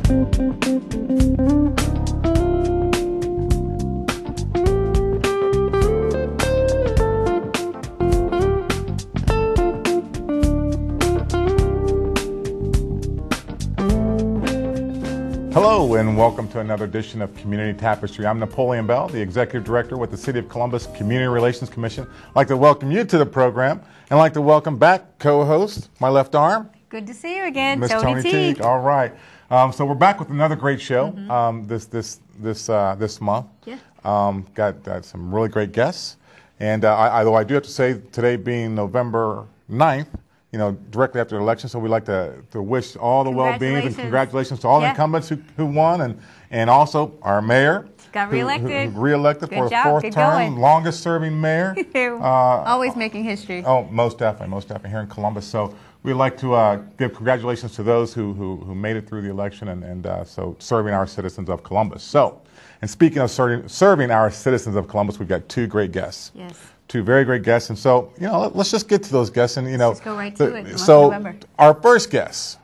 Hello and welcome to another edition of Community Tapestry. I'm Napoleon Bell, the Executive Director with the City of Columbus Community Relations Commission. I'd like to welcome you to the program and I'd like to welcome back co-host, my left arm. Good to see you again, Miss Toni Teague. All right. So we're back with another great show this month. Yeah. Got some really great guests. And though I do have to say, today being November 9th, you know, directly after the election, so we'd like to wish all the well-being and congratulations to all the incumbents who won, and also our mayor. Got reelected. Who reelected for a fourth term, longest-serving mayor. Always making history. Oh, most definitely here in Columbus. So we'd like to give congratulations to those who made it through the election and so serving our citizens of Columbus. So, and speaking of serving our citizens of Columbus, we've got two great guests. Yes. Two very great guests, and so let's just get to those guests, and let's go right to it. So our first guest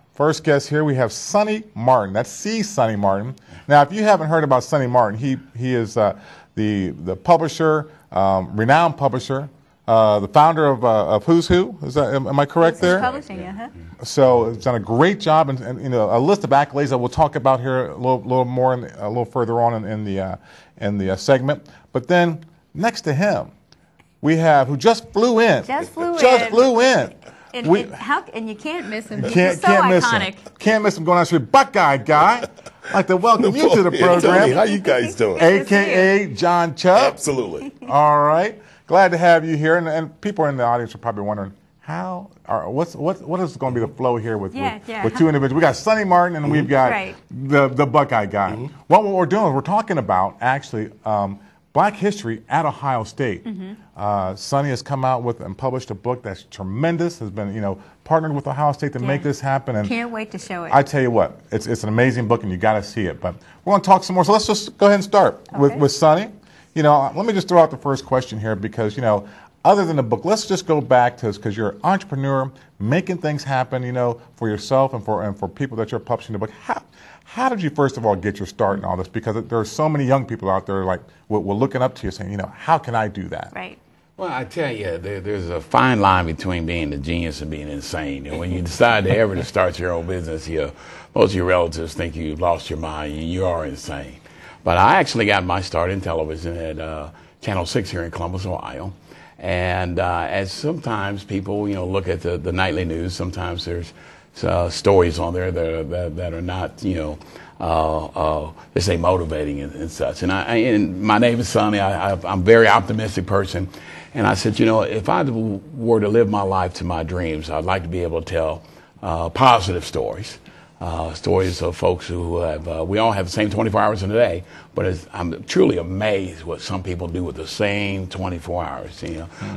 here we have Sonny Martin. That's Sonny Martin. Now, if you haven't heard about Sonny Martin, he is the publisher, renowned publisher, the founder of Who's Who. Am I correct there? Publishing, yeah. So he's done a great job, and a list of accolades that we'll talk about here a little more, a little further on in the segment. But then next to him, we have who just flew in. Just flew in. And you can't miss him. He's so iconic. Can't miss him going out to the Buckeye guy. I'd like to welcome you to the program. Tony, how you guys doing? AKA John Chubb. Absolutely. All right. Glad to have you here. And people in the audience are probably wondering, what is going to be the flow here with two individuals? We got Sonny Martin and we've got the Buckeye guy. What we're doing is we're talking about actually Black history at Ohio State. Sonny has come out with and published a book that's tremendous, has been, partnered with Ohio State to make this happen. And can't wait to show it. I tell you what, it's an amazing book and you got to see it. But we're going to talk some more. So let's just go ahead and start with Sonny. Let me just throw out the first question here because, other than the book, let's just go back to, because you're an entrepreneur, making things happen, for yourself and for people that you're publishing the book. How did you, first of all, get your start in all this? Because there are so many young people out there, like, we're looking up to you saying, how can I do that? Right. Well, I tell you, there's a fine line between being a genius and being insane. And when you decide to start your own business, most of your relatives think you've lost your mind and you are insane. But I actually got my start in television at Channel 6 here in Columbus, Ohio. And as sometimes people, look at the nightly news, sometimes there's stories on there that are not, they say motivating and such. And my name is Sonny. I'm a very optimistic person. And I said, if I were to live my life to my dreams, I'd like to be able to tell positive stories. Stories of folks who have, we all have the same 24 hours in a day, but I'm truly amazed what some people do with the same 24 hours.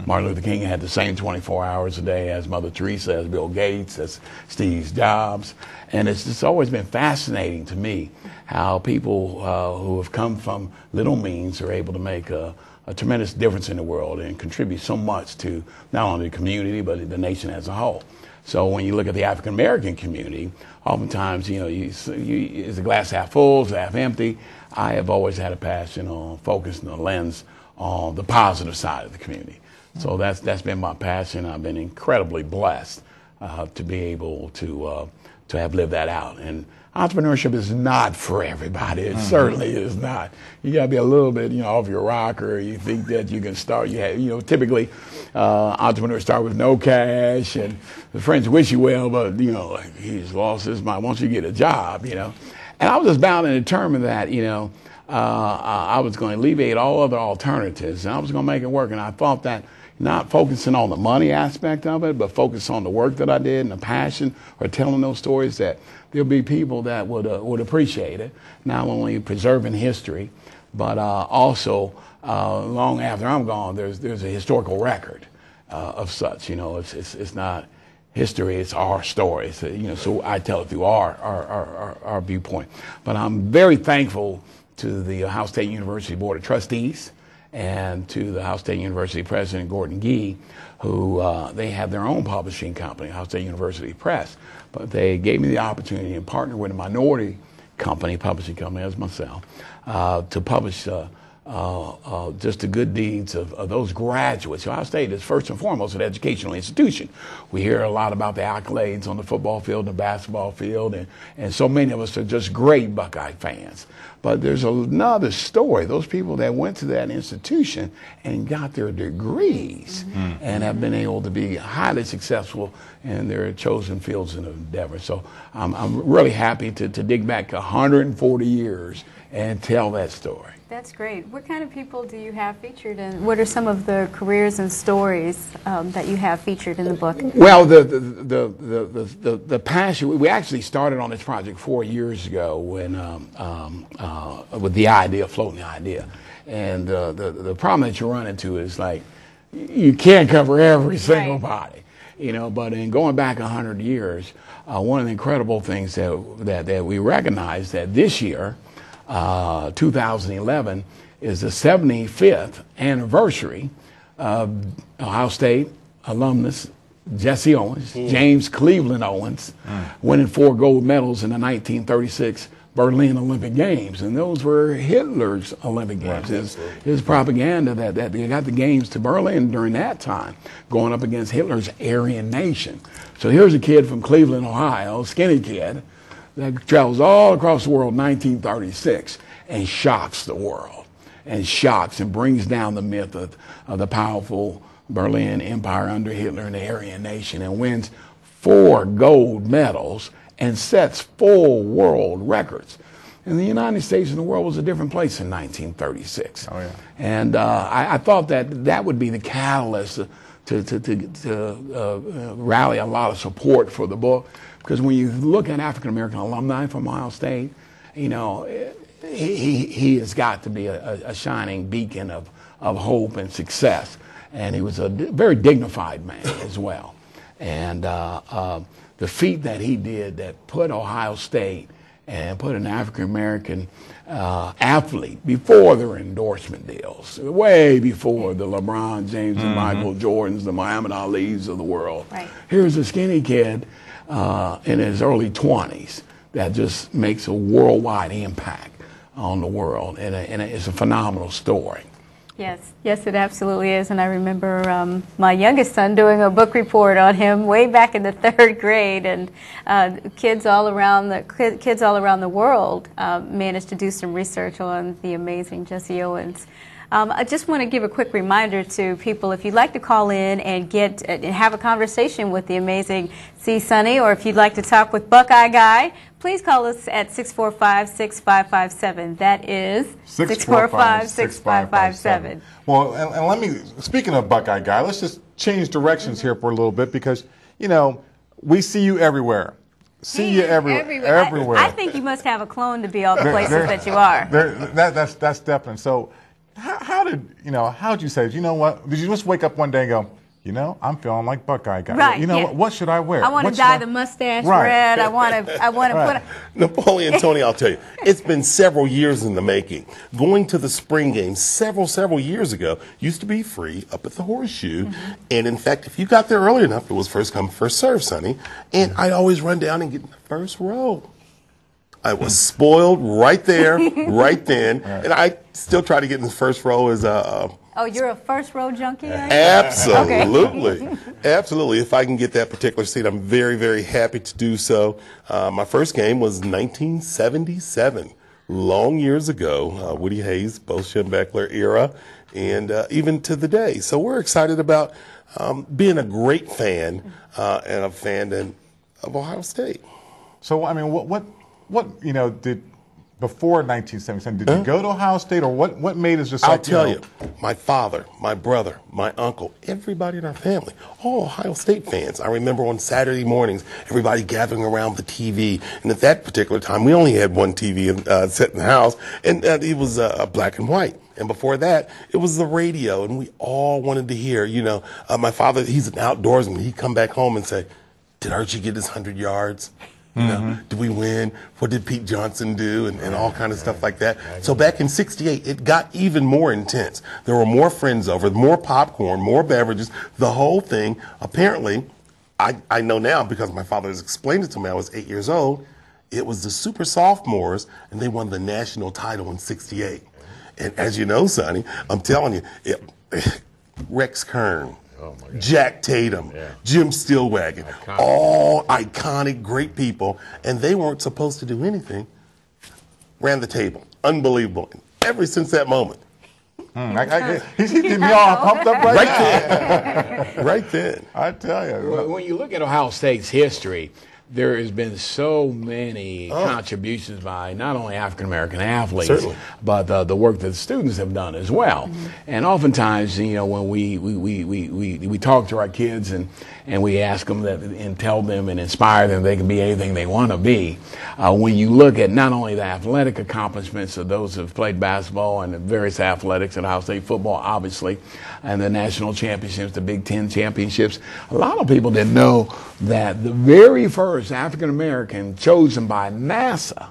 Martin Luther King had the same 24 hours a day as Mother Teresa, as Bill Gates, as Steve Jobs. And it's just always been fascinating to me how people who have come from little means are able to make a tremendous difference in the world and contribute so much to not only the community, but the nation as a whole. So when you look at the African American community, oftentimes, is the glass half full, is it half empty? I have always had a passion on focusing the lens on the positive side of the community. So that's been my passion. I've been incredibly blessed to be able to have lived that out. And entrepreneurship is not for everybody. It certainly is not. You got to be a little bit, off your rocker. You think that you can start. Typically, entrepreneurs start with no cash, and the friends wish you well, but like he's lost his mind. Once you get a job, And I was just bound and determined that, I was going to alleviate all other alternatives, and I was going to make it work. And I thought that not focusing on the money aspect of it, but focus on the work that I did and the passion or telling those stories, that there'll be people that would appreciate it, not only preserving history, but also long after I'm gone, there's a historical record of such. It's not history, it's our story. So I tell it through our viewpoint. But I'm very thankful to the Ohio State University Board of Trustees and to the Ohio State University President Gordon Gee, who they have their own publishing company, Ohio State University Press. But they gave me the opportunity and partnered with a minority company, publishing company as myself, to publish just the good deeds of those graduates. Ohio State is first and foremost an educational institution. We hear a lot about the accolades on the football field and the basketball field, and so many of us are just great Buckeye fans. But there's another story. Those people that went to that institution and got their degrees and have been able to be highly successful in their chosen fields and endeavor. So I'm really happy to dig back 140 years and tell that story. That's great. What kind of people do you have featured, and what are some of the careers and stories that you have featured in the book? Well, the passion. We actually started on this project 4 years ago when with the idea, floating the idea, and the problem that you run into is like you can't cover every single body, you know. But in going back 100 years, one of the incredible things that we recognize that this year. 2011 is the 75th anniversary of Ohio State alumnus Jesse Owens, James Cleveland Owens, winning 4 gold medals in the 1936 Berlin Olympic Games, and those were Hitler's Olympic Games. His propaganda that they got the games to Berlin during that time, going up against Hitler's Aryan nation. So here's a kid from Cleveland, Ohio, skinny kid, that travels all across the world in 1936 and shocks the world, and shocks and brings down the myth of the powerful Berlin Empire under Hitler and the Aryan nation, and wins 4 gold medals and sets 4 world records. And the United States and the world was a different place in 1936. Oh, yeah. And I thought that would be the catalyst to rally a lot of support for the book. Because when you look at African-American alumni from Ohio State, you know, he has got to be a shining beacon of hope and success. And he was a very dignified man as well. And the feat that he did that put Ohio State and put an African-American athlete before their endorsement deals, way before the LeBron James and Michael Jordans, the Muhammad Alis of the world. Right. Here's a skinny kid in his early 20s that just makes a worldwide impact on the world, and it's a phenomenal story. Yes, it absolutely is. And I remember my youngest son doing a book report on him way back in the 3rd grade, and kids all around the world managed to do some research on the amazing Jesse Owens. I just want to give a quick reminder to people, if you'd like to call in and have a conversation with the amazing C. Sonny, or if you'd like to talk with Buckeye Guy, please call us at 645-6557. That is 645-6557. Well, and let me, speaking of Buckeye Guy, let's just change directions here for a little bit, because, you know, we see you everywhere. See you everywhere. I think you must have a clone to be all the places that you are. That's definite. So how'd you say, you know what, did you just wake up one day and go, you know, I'm feeling like Buckeye Guy. Right, you know, what should I wear? I want to dye the mustache red. I want to put Napoleon, Toni, I'll tell you, it's been several years in the making. Going to the spring games several years ago used to be free up at the Horseshoe. And in fact, if you got there early enough, it was first come, first serve, Sonny. And I'd always run down and get in the first row. I was spoiled right there, right then. And I still try to get in the first row as a... Oh, you're a first row junkie, are you? Absolutely. Okay. Absolutely. If I can get that particular seat, I'm very, very happy to do so. My first game was 1977, long years ago. Woody Hayes, Bo Schembechler era, and even to the day. So we're excited about being a great fan and a fan of Ohio State. So, I mean, what you know, before 1977, did you go to Ohio State, or what made us just I'll tell you, my father, my brother, my uncle, everybody in our family, all Ohio State fans. I remember on Saturday mornings, everybody gathering around the TV, and at that particular time, we only had one TV set in the house, and it was black and white. And before that, it was the radio, and we all wanted to hear, you know, my father, he's an outdoorsman. He'd come back home and say, did Archie get his 100 yards? You know, did we win? What did Pete Johnson do? And all kind of stuff like that. So back in '68, it got even more intense. There were more friends over, more popcorn, more beverages, the whole thing. Apparently, I know now because my father has explained it to me. I was 8 years old. It was the super sophomores, and they won the national title in '68. And as you know, Sonny, I'm telling you, Rex Kern, Jack Tatum, Jim Stillwagon, all iconic, great people, and they weren't supposed to do anything. Ran the table. Unbelievable. Ever since that moment. He's getting me all pumped up right there. Right then. I tell you. Well, when you look at Ohio State's history, there has been so many contributions by not only African-American athletes, but the work that the students have done as well. And oftentimes, you know, when we talk to our kids and we ask them that and tell them and inspire them they can be anything they want to be, when you look at not only the athletic accomplishments of those who have played basketball and the various athletics at Ohio State football, obviously, and the national championships, the Big Ten championships, a lot of people didn't know that the very first African-American chosen by NASA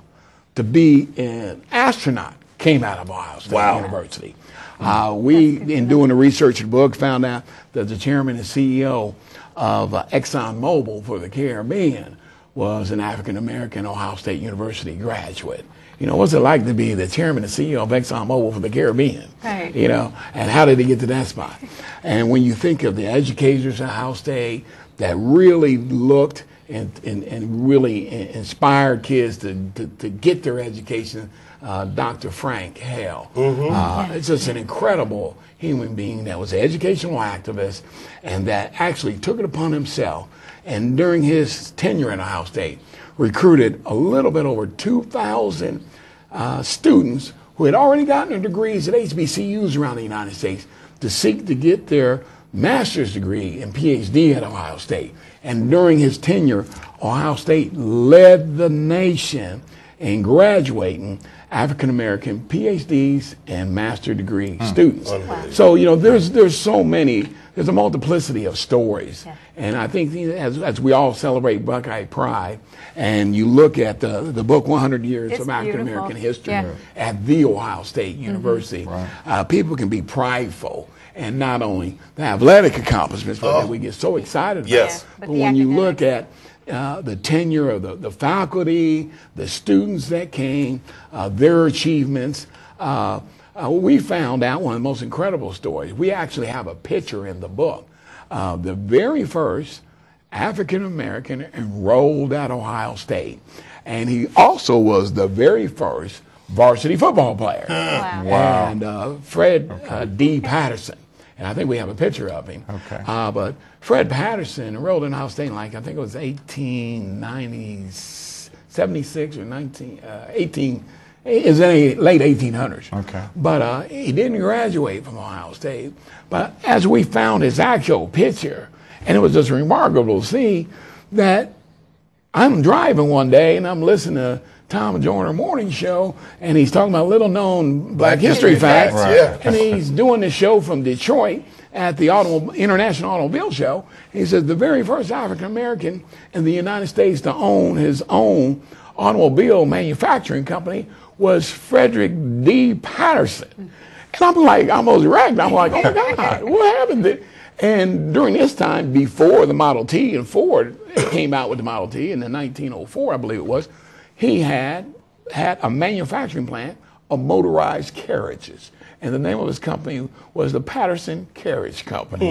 to be an astronaut came out of Ohio State University. We, in doing the research in the book, found out that the chairman and CEO of ExxonMobil for the Caribbean was an African-American Ohio State University graduate. You know, what's it like to be the chairman and CEO of ExxonMobil for the Caribbean? Right. You know, and how did he get to that spot? And when you think of the educators at Ohio State that really looked and really inspired kids to get their education, Dr. Frank Hale. It's just an incredible human being that was an educational activist and that actually took it upon himself, and during his tenure at Ohio State recruited a little bit over 2,000 students who had already gotten their degrees at HBCUs around the United States to seek to get their master's degree and PhD at Ohio State. And during his tenure, Ohio State led the nation in graduating African-American PhDs and master degree students. So, you know, there's so many, there's a multiplicity of stories. And I think as we all celebrate Buckeye Pride, and you look at the book 100 Years of African-American History at The Ohio State University, people can be prideful. And not only the athletic accomplishments, but that we get so excited about. But when you look at the tenure of the faculty, the students that came, their achievements, we found out one of the most incredible stories. We actually have a picture in the book. The very first African-American enrolled at Ohio State. And he also was the very first varsity football player. And Fred D. Patterson. And I think we have a picture of him. But Fred Patterson enrolled in Ohio State in, like, I think it was 1876 or 18, it was in the late 1800s. But he didn't graduate from Ohio State. But as we found his actual picture, and it was just remarkable to see that I'm driving one day and I'm listening to Tom Joyner morning show, and he's talking about little known Black history facts. And he's doing the show from Detroit at the International Automobile Show. He says the very first African American in the United States to own his own automobile manufacturing company was Frederick D. Patterson. And I'm like, I almost wrecked. I'm like, oh my God, what happened? And during this time, before the Model T and Ford came out with the Model T in 1904, I believe it was, he had a manufacturing plant of motorized carriages. And the name of his company was the Patterson Carriage Company.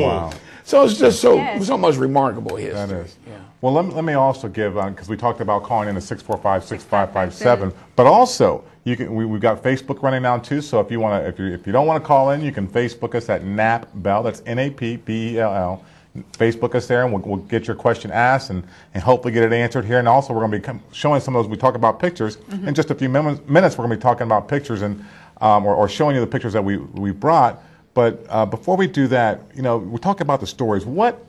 So it's just so much remarkable history. That is. Well, let me also give, because we talked about calling in at 645-6557, but also we've got Facebook running now too. So if you want to, if you don't want to call in, you can Facebook us at Nap Bell. That's NAPBELL. Facebook us there, and we'll get your question asked and hopefully get it answered here. And also, we're going to be showing some of those. We talk about pictures in just a few minutes. We're going to be talking about pictures and or showing you the pictures that we brought. But before we do that, you know, we're talking about the stories. What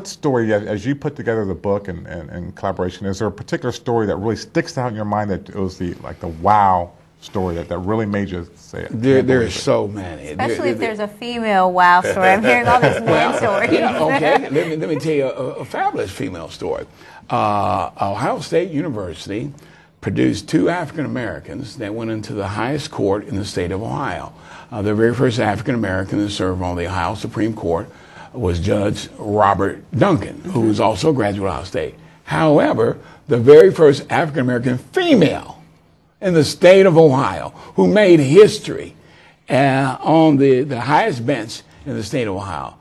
story, as you put together the book and collaboration, is there a particular story that really sticks out in your mind that it was the wow story that really made you say it? There are so many. Especially if there's a female wow story. I'm hearing all these men stories. Okay, let me tell you a fabulous female story. Ohio State University produced two African Americans that went into the highest court in the state of Ohio. The very first African American to serve on the Ohio Supreme Court was Judge Robert Duncan, who was also a graduate of Ohio State. However, the very first African-American female in the state of Ohio who made history on the highest bench in the state of Ohio,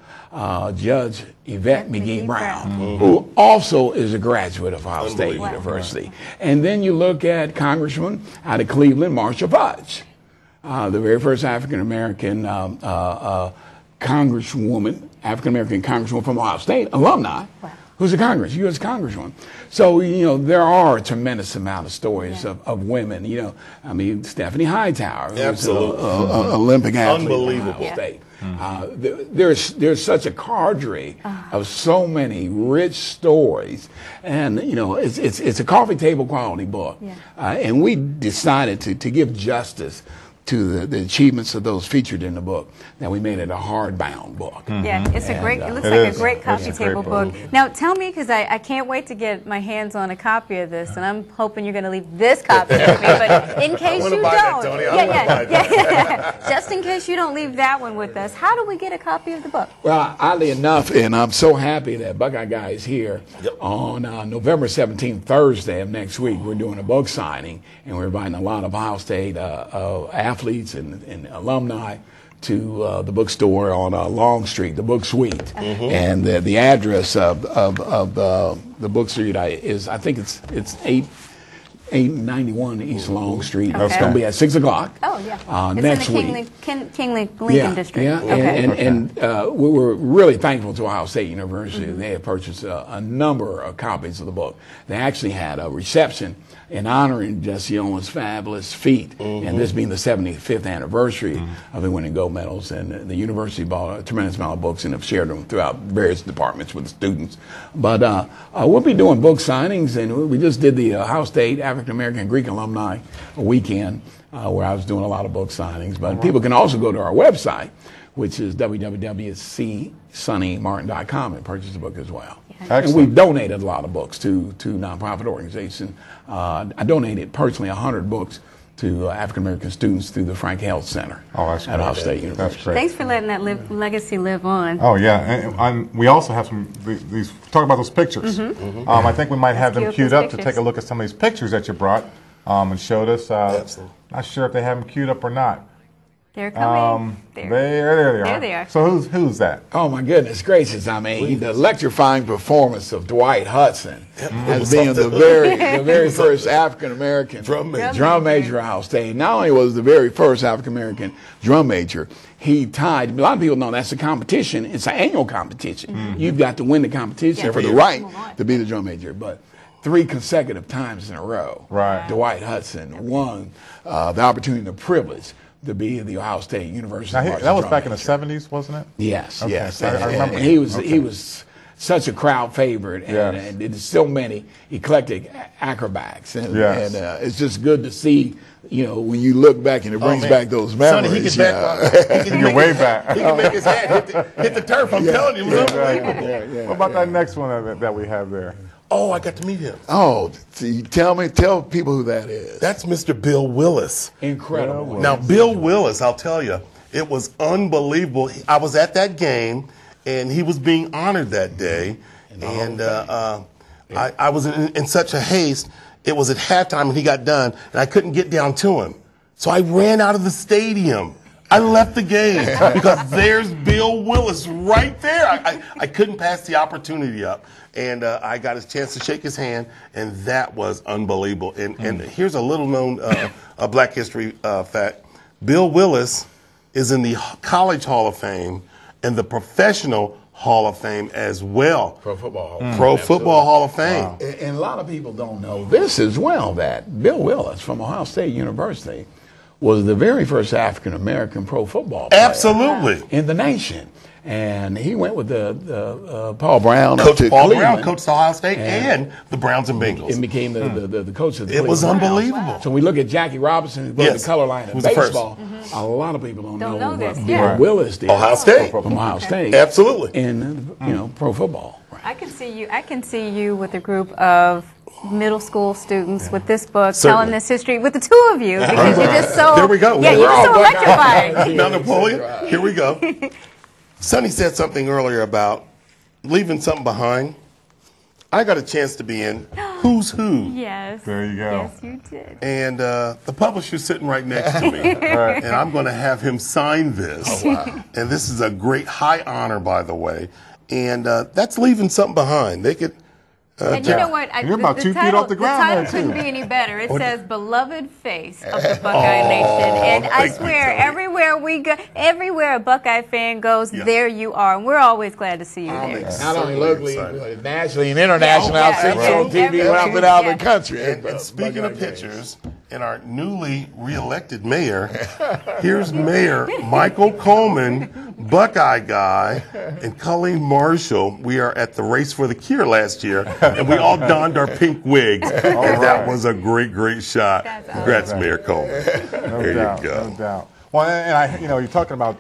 Judge Yvette McGee Brown, who also is a graduate of Ohio State University. And then you look at Congressman out of Cleveland, Marcia Fudge, the very first African-American Congresswoman, African-American Congresswoman from Ohio State, alumni, who's a U.S. Congresswoman. So, there are a tremendous amount of stories of women. I mean, Stephanie Hightower, who's an Olympic athlete from Ohio State. There's such a cadre of so many rich stories, and it's a coffee table quality book. And we decided to give justice to the achievements of those featured in the book, that we made it a hardbound book. Yeah, it's a great. It looks like a great coffee table book. Now, tell me, because I can't wait to get my hands on a copy of this, and I'm hoping you're going to leave this copy with me. But in case you don't, just in case you don't leave that one with us, how do we get a copy of the book? Well, oddly enough, and I'm so happy that Buckeye Guy is here on November 17th, Thursday of next week. We're doing a book signing, and we're inviting a lot of Ohio State athletes and alumni to the bookstore on Long Street, the Book Suite. And the address of the Book Suite is, I think it's 891 East Long Street. It's going to be at 6 o'clock. Oh, yeah. Next week. Kinley Lincoln District. Yeah, and we were really thankful to Ohio State University. They had purchased a number of copies of the book. They actually had a reception in honoring Jesse Owens' fabulous feat, and this being the 75th anniversary of the winning gold medals. And the university bought a tremendous amount of books and have shared them throughout various departments with the students. But we'll be doing book signings, and we just did the Ohio State African American Greek alumni weekend, where I was doing a lot of book signings. But people can also go to our website, which is www.csonnymartin.com, and purchase the book as well. Excellent. And we've donated a lot of books to nonprofit organizations. I donated personally 100 books to African American students through the Frank Health Center at Ohio State University. That's great. Thanks for letting that legacy live on. Oh yeah, and we also have these. Talk about those pictures. I think we might have them queued up to take a look at some of these pictures that you brought and showed us. Not sure if they have them queued up or not. They're coming. There they are. So who's that? Oh my goodness gracious! I mean, the electrifying performance of Dwight Hudson as being the very first African American drum major at Ohio State. Not only was the very first African American drum major, he tied. A lot of people know that's a competition. It's an annual competition. You've got to win the competition for the right to be the drum major, but 3 consecutive times in a row, Dwight Hudson won the opportunity and the privilege to be in the Ohio State University. Now, that was back in the 70s, wasn't it? Yes, okay. yes. I remember. He was such a crowd favorite, and there's so many eclectic acrobats, and it's just good to see. When you look back and it brings back those memories. Sonny, you're way back. He can make his head hit the turf. I'm telling you. What about that next one that we have there? Oh, I got to meet him. Oh, tell people who that is. That's Mr. Bill Willis. Incredible. Now, Bill Willis, I'll tell you, it was unbelievable. I was at that game, and he was being honored that day. And I was in such a haste. It was at halftime, and he got done, and I couldn't get down to him. So I ran out of the stadium. I left the game because there's Bill Willis right there. I couldn't pass the opportunity up. And I got a chance to shake his hand, and that was unbelievable. And here's a little-known Black History fact. Bill Willis is in the College Hall of Fame and the Professional Hall of Fame as well. Pro Football Hall of Fame. Pro Football Hall of Fame. Wow. And a lot of people don't know this as well, that Bill Willis from Ohio State University was the very first African-American pro football player in the nation. And he went with the Paul Brown Coach to Paul Cleveland. Brown coached Ohio State and the Browns and Bengals. And became the coach of the It was Cleveland Browns. unbelievable. So we look at Jackie Robinson, who broke the color line in baseball. A lot of people don't know this. what Bill Willis did. Ohio State. From Ohio State. Absolutely. In pro football. I can see you with a group of middle school students with this book, telling this history with the two of you, because you're just so. There we go. Yeah, you're just so electrifying. Now, Napoleon, here we go. Sonny said something earlier about leaving something behind. I got a chance to be in Who's Who. Yes. There you go. Yes, you did. And the publisher's sitting right next to me. Right. And I'm going to have him sign this. Oh, wow. And this is a great high honor, by the way. And that's leaving something behind. They could. And you know what? You're about 2 feet off the ground The title there, couldn't too. be any better. It says "Beloved Face of the Buckeye Nation," and I thank you, swear, Toni. everywhere we go, everywhere a Buckeye fan goes, there you are, and we're always glad to see you there. Not only locally, but nationally and internationally. I've seen you on TV when I've been out of the country. And speaking of pictures, and our newly reelected mayor, here's Mayor Michael Coleman, Buckeye guy, and Colleen Marshall. We are at the Race for the Cure last year, and we all donned our pink wigs. And that was a great, great shot. Congrats, Mayor Coleman. There doubt, you go. No doubt. Well, and you're talking about,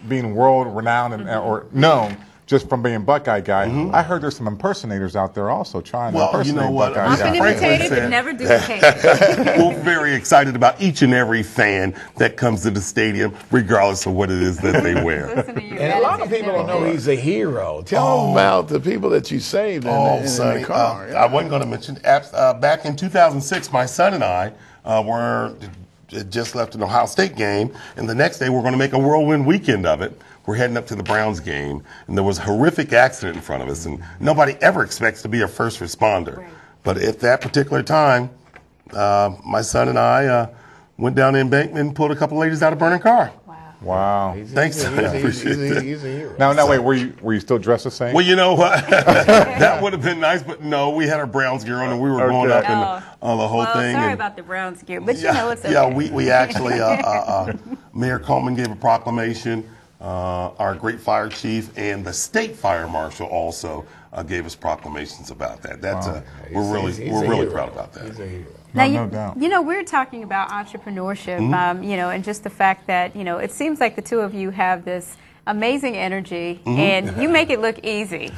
being world renowned and or known just from being Buckeye guy. I heard there's some impersonators out there also trying to impersonate you know what? Buckeye Often guy. Frankly imitated, said- but never duplicated. We're very excited about each and every fan that comes to the stadium, regardless of what it is that they wear. Listen to you. And a lot of people don't know he's a hero. Tell them about the people that you saved in, in Sonny, the car. I wasn't going to mention, back in 2006, my son and I had just left an Ohio State game, and the next day we're going to make a whirlwind weekend of it. We're heading up to the Browns game, and there was a horrific accident in front of us, and nobody ever expects to be a first responder. Right. But at that particular time, my son and I went down the embankment and pulled a couple ladies out of a burning car. Wow. Thanks, son. I appreciate that. He's a hero. Now, wait, were you still dressed the same? Well, you know what? That would have been nice, but no, we had our Browns gear on and we were going up in the whole thing. Sorry and, about the Browns gear, but you know it's okay. Yeah, we actually, Mayor Coleman gave a proclamation. Our great fire chief and the state fire marshal also gave us proclamations about that. That's we're really proud about that. He's a hero. Now, no doubt. We're talking about entrepreneurship, and just the fact that, it seems like the two of you have this amazing energy, and you make it look easy.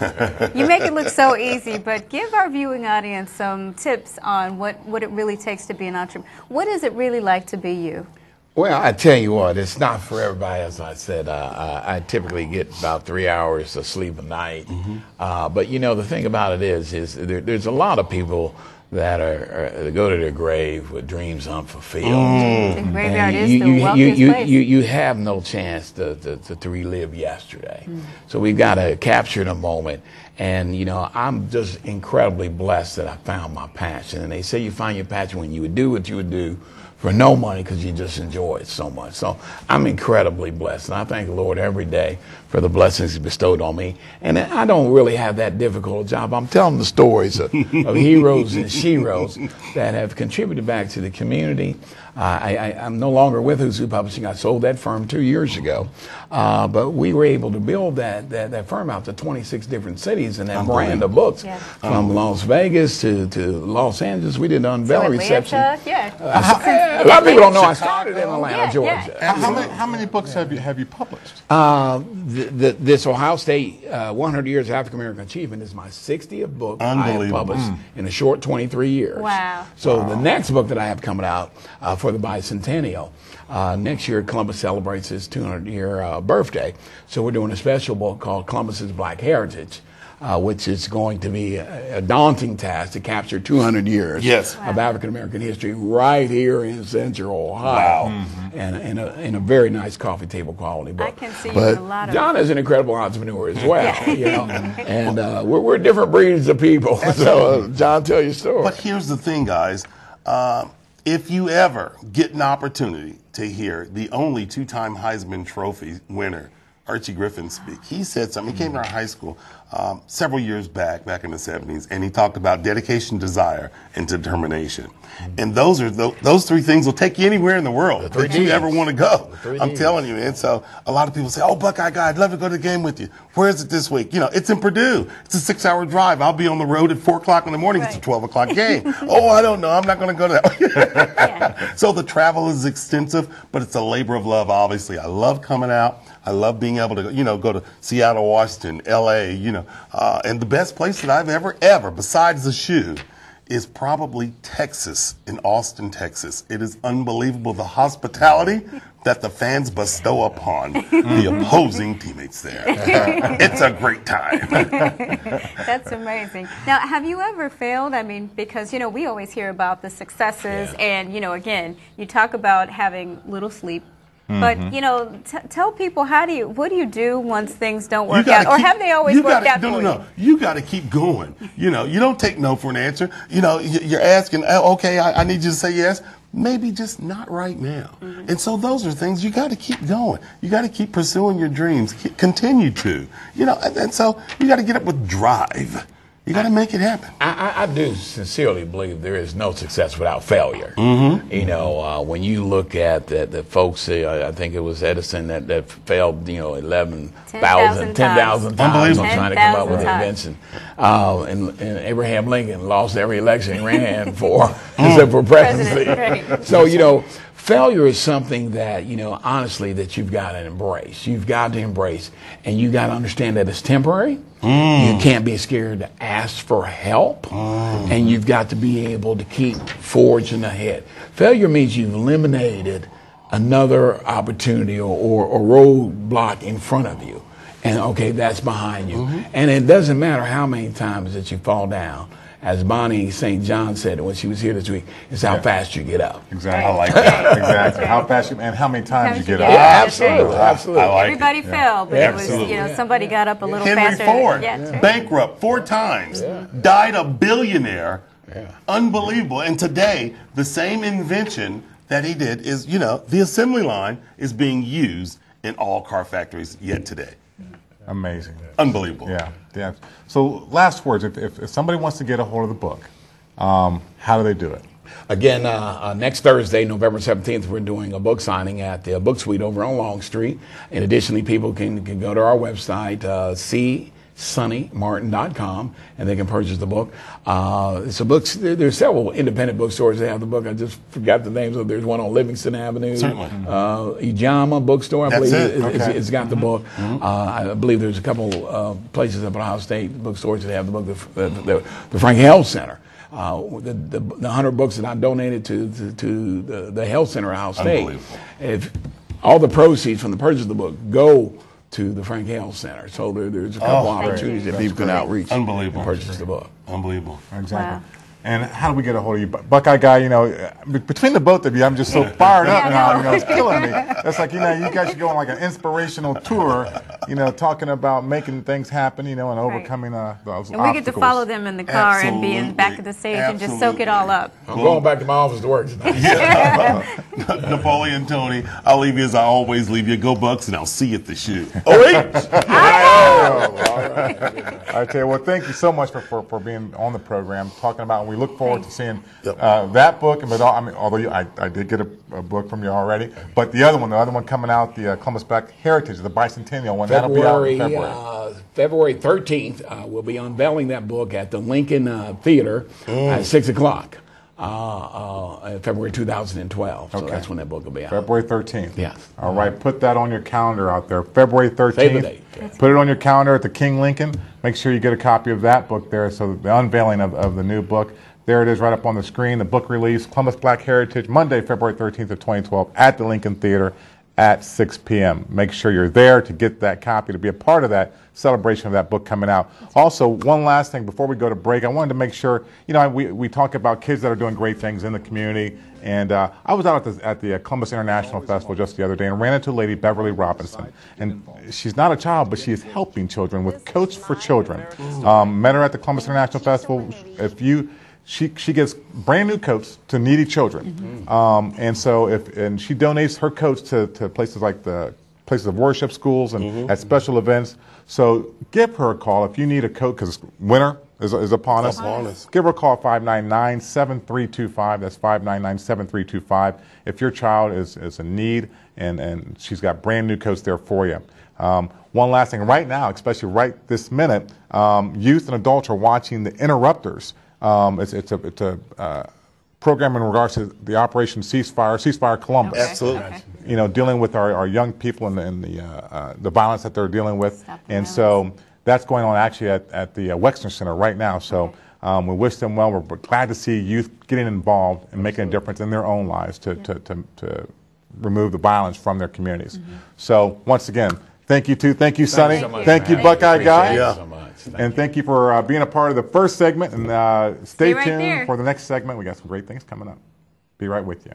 You make it look so easy, but give our viewing audience some tips on what it really takes to be an entrepreneur. What is it really like to be you? Well, I tell you what, it's not for everybody. As I said, I typically get about 3 hours of sleep a night. But the thing about it is there's a lot of people that that go to their grave with dreams unfulfilled. The graveyard is the wealthiest place. You have no chance to relive yesterday. So we've got to capture the moment. And, I'm just incredibly blessed that I found my passion. And they say you find your passion when you would do what you would do for no money because you just enjoy it so much. So I'm incredibly blessed. And I thank the Lord every day for the blessings He bestowed on me. And I don't really have that difficult a job. I'm telling the stories of heroes and sheroes that have contributed back to the community. I'm no longer with Who's Who Publishing. I sold that firm 2 years ago. But we were able to build that firm out to 26 different cities and that brand of books from Las Vegas to Los Angeles. We did an unveiling reception. A lot of people don't know I started in Atlanta, Georgia. How many books have you published? This Ohio State 100 Years of African American Achievement is my 60th book I have published in a short 23 years. Wow. So the next book that I have coming out for the bicentennial, next year Columbus celebrates his 200-year birthday. So we're doing a special book called Columbus's Black Heritage. Which is going to be a daunting task to capture 200 years of African American history right here in Central Ohio, and in a very nice coffee table quality book. I can see you in a lot of. John is an incredible entrepreneur as well, and we're different breeds of people. So, John, tell your story. But here's the thing, guys. If you ever get an opportunity to hear the only two-time Heisman Trophy winner, Archie Griffin, speak, he said something. He came to our high school several years back in the 70s, and he talked about dedication, desire, and determination. And those three things will take you anywhere in the world that you ever want to go. I'm telling you, man. So a lot of people say, "Oh, Buckeye guy, I'd love to go to the game with you. Where is it this week?" It's in Purdue. It's a 6-hour drive. I'll be on the road at 4 o'clock in the morning. It's a 12 o'clock game. Oh, I don't know. I'm not going to go to that. So the travel is extensive, but it's a labor of love. Obviously, I love coming out. I love being able to, go to Seattle, Washington, L.A., and the best place that I've ever, besides the shoe, is probably Texas, in Austin, Texas. It is unbelievable, the hospitality that the fans bestow upon the opposing teammates there. It's a great time. That's amazing. Now, have you ever failed? I mean, because, you know, we always hear about the successes and, you know, again, you talk about having little sleep. But, you know, tell people, what do you do once things don't work out? Or have they always worked out for you? No. You got to keep going. You know, you don't take no for an answer. You know, you're asking, okay, I need you to say yes. Maybe just not right now. And so those are things you got to keep going. You got to keep pursuing your dreams. Continue to. You know, and so you got to get up with drive. You got to make it happen. I do sincerely believe there is no success without failure. You know, when you look at the folks, I think it was Edison that failed, you know, 10,000 times on trying to come up with the invention. And Abraham Lincoln lost every election he ran for, except for presidency. Right. So, you know, failure is something that, you know, honestly, that you've got to embrace. You've got to embrace, and you got to understand that it's temporary. You can't be scared to ask for help, and you've got to be able to keep forging ahead. Failure means you've eliminated another opportunity or roadblock in front of you, and okay, that's behind you. And it doesn't matter how many times that you fall down. As Bonnie St. John said when she was here this week, it's how fast you get up. Exactly. I like that. Exactly. How fast you, and how many times you get up. Yeah, absolutely. Absolutely. I like Everybody fell, but it was, you know, somebody got up a little faster. Henry Ford, Right. bankrupt 4 times, died a billionaire. Unbelievable. And today, the same invention that he did is, you know, the assembly line is being used in all car factories yet today. Amazing. Unbelievable. Yeah. So last words, if somebody wants to get a hold of the book, how do they do it? Again, next Thursday, November 17th, we're doing a book signing at the Book Suite over on Long Street. And additionally, people can go to our website, csonnymartin.com, and they can purchase the book. So books, there's several independent bookstores that have the book. I just forgot the names of. There's one on Livingston Avenue. Certainly. Ijama bookstore, I believe, it's got the book. I believe there's a couple places up at Ohio State bookstores that have the book. The Frank Health Center. The 100 books that I donated to the Health Center at Ohio State. If all the proceeds from the purchase of the book go to the Frank Health Center. So there's a couple opportunities that people can outreach and purchase the book. Unbelievable. Exactly. Wow. And how do we get a hold of you? Buckeye Guy, you know, between the both of you, I'm just so fired up now, you know, it's killing me. It's like, you know, you guys should go on like an inspirational tour, you know, talking about making things happen, you know, and overcoming those obstacles. And we get to follow them in the car and be in the back of the stage and just soak it all up. I'm going back to my office to work tonight. Napoleon, Toni, I'll leave you as I always leave you. Go Bucks, and I'll see you at the shoe. I tell you, well, thank you so much for being on the program, talking about, and we look forward to seeing that book. And although I did get a book from you already, but the other one coming out, the Columbus Black Heritage, the Bicentennial one, that'll be out in February. February 13th, we'll be unveiling that book at the Lincoln Theater at 6 o'clock. February 2012. So that's when that book will be out. February 13th. Yes. All right, put that on your calendar out there. February 13th. Save the date. Put it on your calendar at the King Lincoln. Make sure you get a copy of that book there. So the unveiling of the new book. There it is right up on the screen. The book release, Columbus Black Heritage, Monday, February 13th of 2012 at the Lincoln Theater at 6 p.m. Make sure you're there to get that copy, to be a part of that celebration of that book coming out. Also, one last thing before we go to break, I wanted to make sure, you know, we talk about kids that are doing great things in the community, and I was out at the Columbus International Festival just the other day and ran into a lady, Beverly Robinson, and she's not a child, but she is helping children with Coach for Children. Met her at the Columbus International Festival. She gives brand new coats to needy children, and so and she donates her coats to places like the places of worship, schools, and at special events. So give her a call if you need a coat, because winter is upon us. Give her a call, 599-7325. That's 599-7325. If your child is in need, and she's got brand new coats there for you. One last thing, right now, especially right this minute, youth and adults are watching The Interrupters. It's a program in regards to the Operation Ceasefire Columbus. Absolutely. You know, dealing with our young people and the violence that they're dealing with. And so that's going on actually at the Wexner Center right now. So we wish them well. We're glad to see youth getting involved and making a difference in their own lives to remove the violence from their communities. So once again, thank you Thank you, Sonny. so much Thank for you, having me. Buckeye Appreciate Guy. it Yeah. so much. And thank you for being a part of the first segment. And stay right tuned there. for the next segment. We got some great things coming up. Be right with you.